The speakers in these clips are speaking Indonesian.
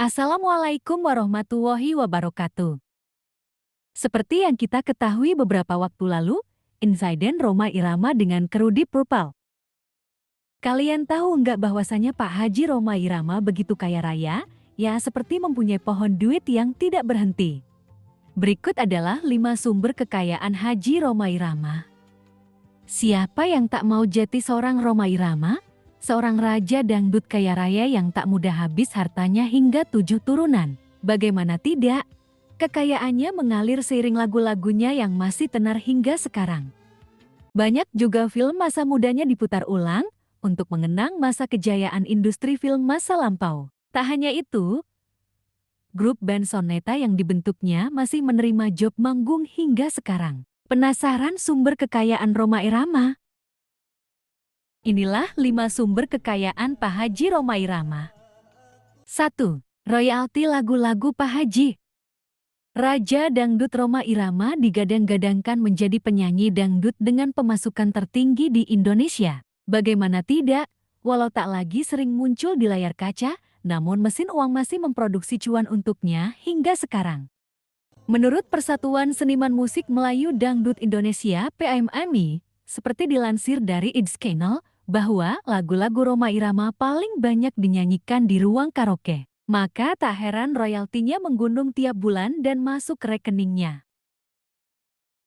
Assalamualaikum warahmatullahi wabarakatuh. Seperti yang kita ketahui beberapa waktu lalu, insiden Rhoma Irama dengan kru Deep Purple. Kalian tahu nggak bahwasanya Pak Haji Rhoma Irama begitu kaya raya, ya seperti mempunyai pohon duit yang tidak berhenti. Berikut adalah 5 sumber kekayaan Haji Rhoma Irama. Siapa yang tak mau jadi seorang Rhoma Irama? Seorang raja dangdut kaya raya yang tak mudah habis hartanya hingga 7 turunan. Bagaimana tidak? Kekayaannya mengalir seiring lagu-lagunya yang masih tenar hingga sekarang. Banyak juga film masa mudanya diputar ulang untuk mengenang masa kejayaan industri film masa lampau. Tak hanya itu, grup band Soneta yang dibentuknya masih menerima job manggung hingga sekarang. Penasaran sumber kekayaan Rhoma Irama? Inilah 5 sumber kekayaan Pak Haji Rhoma Irama. 1. Royalti lagu-lagu Pak Haji. Raja dangdut Rhoma Irama digadang-gadangkan menjadi penyanyi dangdut dengan pemasukan tertinggi di Indonesia. Bagaimana tidak, walau tak lagi sering muncul di layar kaca, namun mesin uang masih memproduksi cuan untuknya hingga sekarang. Menurut Persatuan Seniman Musik Melayu Dangdut Indonesia (PMMI), seperti dilansir dari Id Channel, bahwa lagu-lagu Rhoma Irama paling banyak dinyanyikan di ruang karaoke. Maka tak heran royaltinya menggunung tiap bulan dan masuk ke rekeningnya.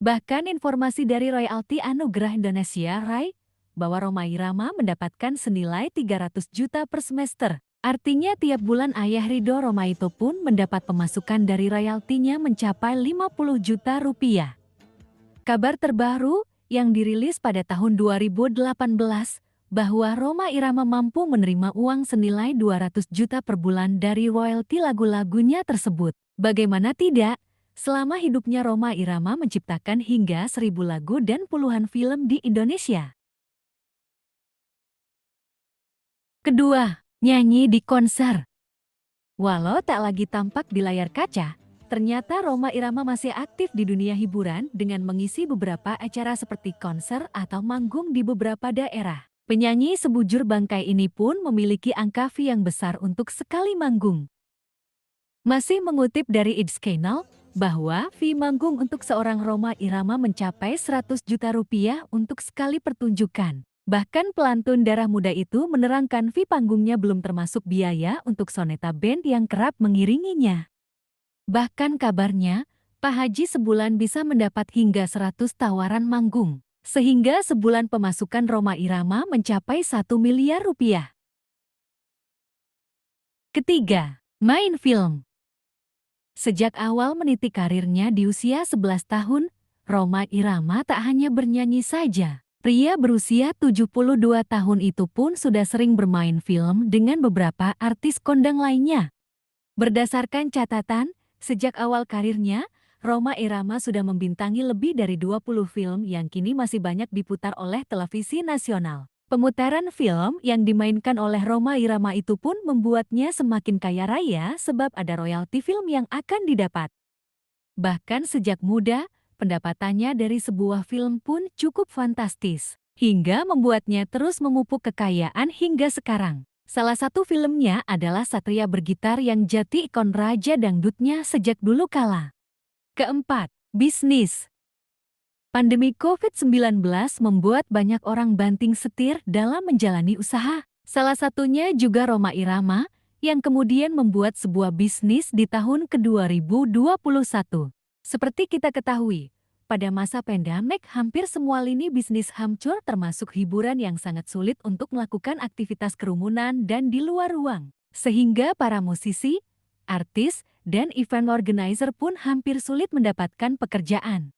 Bahkan informasi dari Royalti Anugerah Indonesia (RAI) bahwa Rhoma Irama mendapatkan senilai 300 juta per semester. Artinya tiap bulan ayah Ridho Rhoma itu pun mendapat pemasukan dari royaltinya mencapai 50 juta rupiah. Kabar terbaru yang dirilis pada tahun 2018 bahwa Rhoma Irama mampu menerima uang senilai 200 juta per bulan dari royalti lagu-lagunya tersebut. Bagaimana tidak, selama hidupnya Rhoma Irama menciptakan hingga 1000 lagu dan puluhan film di Indonesia. Kedua, nyanyi di konser. Walau tak lagi tampak di layar kaca, ternyata Rhoma Irama masih aktif di dunia hiburan dengan mengisi beberapa acara seperti konser atau manggung di beberapa daerah. Penyanyi sebujur bangkai ini pun memiliki angka fee yang besar untuk sekali manggung. Masih mengutip dari Id Channel, bahwa fee manggung untuk seorang Rhoma Irama mencapai 100 juta rupiah untuk sekali pertunjukan. Bahkan pelantun darah muda itu menerangkan fee panggungnya belum termasuk biaya untuk Soneta Band yang kerap mengiringinya. Bahkan kabarnya, Pak Haji sebulan bisa mendapat hingga 100 tawaran manggung. Sehingga sebulan pemasukan Rhoma Irama mencapai 1 miliar rupiah. Ketiga, main film. Sejak awal meniti karirnya di usia 11 tahun, Rhoma Irama tak hanya bernyanyi saja. Pria berusia 72 tahun itu pun sudah sering bermain film dengan beberapa artis kondang lainnya. Berdasarkan catatan, sejak awal karirnya, Rhoma Irama sudah membintangi lebih dari 20 film yang kini masih banyak diputar oleh televisi nasional. Pemutaran film yang dimainkan oleh Rhoma Irama itu pun membuatnya semakin kaya raya sebab ada royalti film yang akan didapat. Bahkan sejak muda, pendapatannya dari sebuah film pun cukup fantastis, hingga membuatnya terus memupuk kekayaan hingga sekarang. Salah satu filmnya adalah Satria Bergitar yang jadi ikon raja dangdutnya sejak dulu kala. Keempat, bisnis. Pandemi COVID-19 membuat banyak orang banting setir dalam menjalani usaha. Salah satunya juga Rhoma Irama, yang kemudian membuat sebuah bisnis di tahun ke-2021. Seperti kita ketahui, pada masa pandemik hampir semua lini bisnis hancur termasuk hiburan yang sangat sulit untuk melakukan aktivitas kerumunan dan di luar ruang. Sehingga para musisi, artis, dan event organizer pun hampir sulit mendapatkan pekerjaan.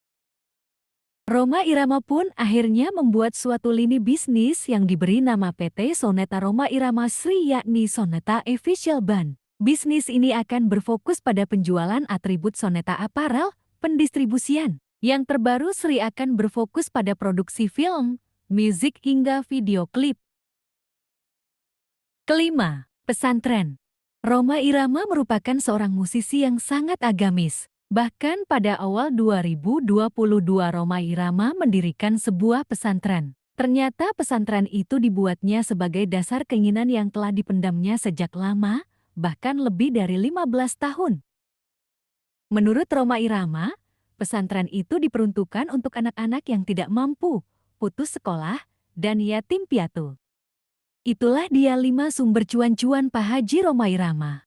Rhoma Irama pun akhirnya membuat suatu lini bisnis yang diberi nama PT Soneta Rhoma Irama Sri yakni Soneta Official Band. Bisnis ini akan berfokus pada penjualan atribut Soneta Apparel, pendistribusian. Yang terbaru Sri akan berfokus pada produksi film, musik hingga video klip. Kelima, pesantren. Rhoma Irama merupakan seorang musisi yang sangat agamis. Bahkan pada awal 2022 Rhoma Irama mendirikan sebuah pesantren. Ternyata pesantren itu dibuatnya sebagai dasar keinginan yang telah dipendamnya sejak lama bahkan lebih dari 15 tahun. Menurut Rhoma Irama, pesantren itu diperuntukkan untuk anak-anak yang tidak mampu, putus sekolah, dan yatim piatu. Itulah dia 5 sumber cuan-cuan Pak Haji Rhoma Irama.